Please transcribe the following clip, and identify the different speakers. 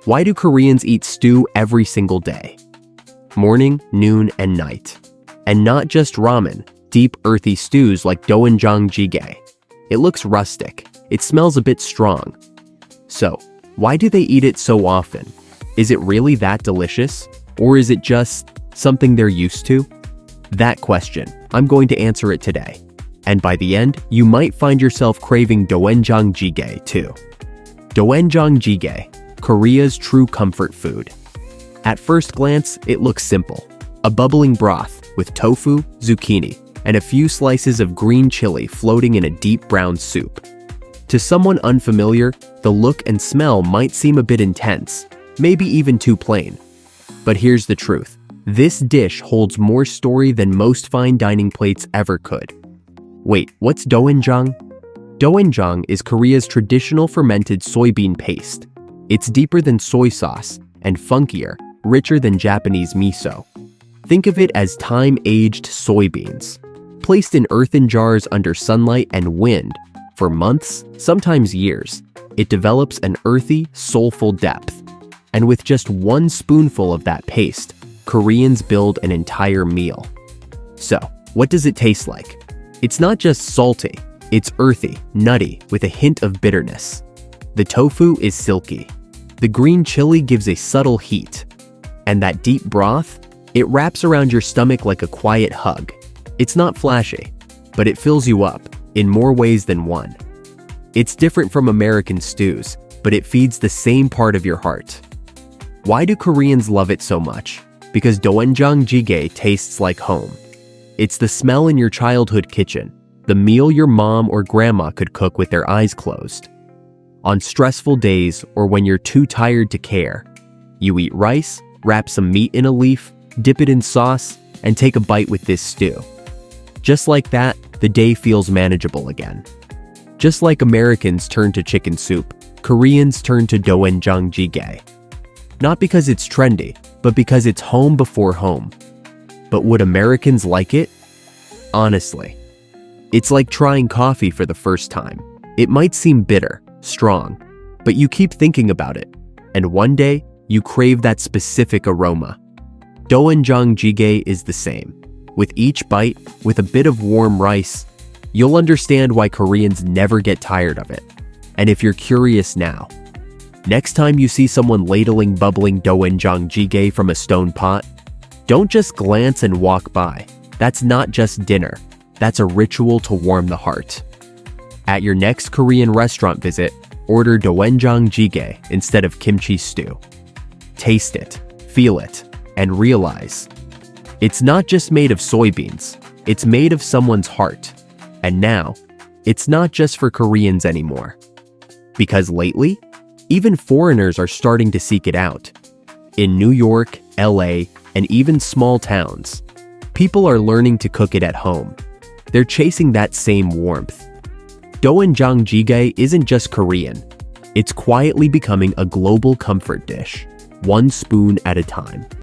Speaker 1: Why do Koreans eat stew every single day? Morning, noon, and night. And not just ramen, deep earthy stews like Doenjang-jjigae. It looks rustic. It smells a bit strong. So, why do they eat it so often? Is it really that delicious? Or is it just something they're used to? That question, I'm going to answer it today. And by the end, you might find yourself craving Doenjang-jjigae too. Doenjang-jjigae, Korea's true comfort food. At first glance, it looks simple. A bubbling broth with tofu, zucchini, and a few slices of green chili floating in a deep brown soup. To someone unfamiliar, the look and smell might seem a bit intense, maybe even too plain. But here's the truth. This dish holds more story than most fine dining plates ever could. Wait, what's doenjang? Doenjang is Korea's traditional fermented soybean paste. It's deeper than soy sauce and funkier, richer than Japanese miso. Think of it as time-aged soybeans, placed in earthen jars under sunlight and wind. For months, sometimes years, it develops an earthy, soulful depth. And with just one spoonful of that paste, Koreans build an entire meal. So, what does it taste like? It's not just salty, it's earthy, nutty, with a hint of bitterness. The tofu is silky. The green chili gives a subtle heat. And that deep broth, it wraps around your stomach like a quiet hug. It's not flashy, but it fills you up in more ways than one. It's different from American stews, but it feeds the same part of your heart. Why do Koreans love it so much? Because Doenjang-jjigae tastes like home. It's the smell in your childhood kitchen, the meal your mom or grandma could cook with their eyes closed. On stressful days or when you're too tired to care, you eat rice, wrap some meat in a leaf, dip it in sauce, and take a bite with this stew. Just like that, the day feels manageable again. Just like Americans turn to chicken soup, Koreans turn to Doenjang-jjigae. Not because it's trendy, but because it's home before home. But would Americans like it? Honestly, it's like trying coffee for the first time. It might seem bitter, strong, but you keep thinking about it, and one day, you crave that specific aroma. Doenjang-jjigae is the same. With each bite, with a bit of warm rice, you'll understand why Koreans never get tired of it. And if you're curious now, next time you see someone ladling bubbling Doenjang-jjigae from a stone pot, don't just glance and walk by. That's not just dinner. That's a ritual to warm the heart. At your next Korean restaurant visit, order Doenjang-jjigae instead of kimchi stew. Taste it, feel it, and realize it's not just made of soybeans, it's made of someone's heart. And now, it's not just for Koreans anymore. Because lately, even foreigners are starting to seek it out. In New York, LA, and even small towns, people are learning to cook it at home. They're chasing that same warmth. Doenjang-jjigae isn't just Korean. It's quietly becoming a global comfort dish, one spoon at a time.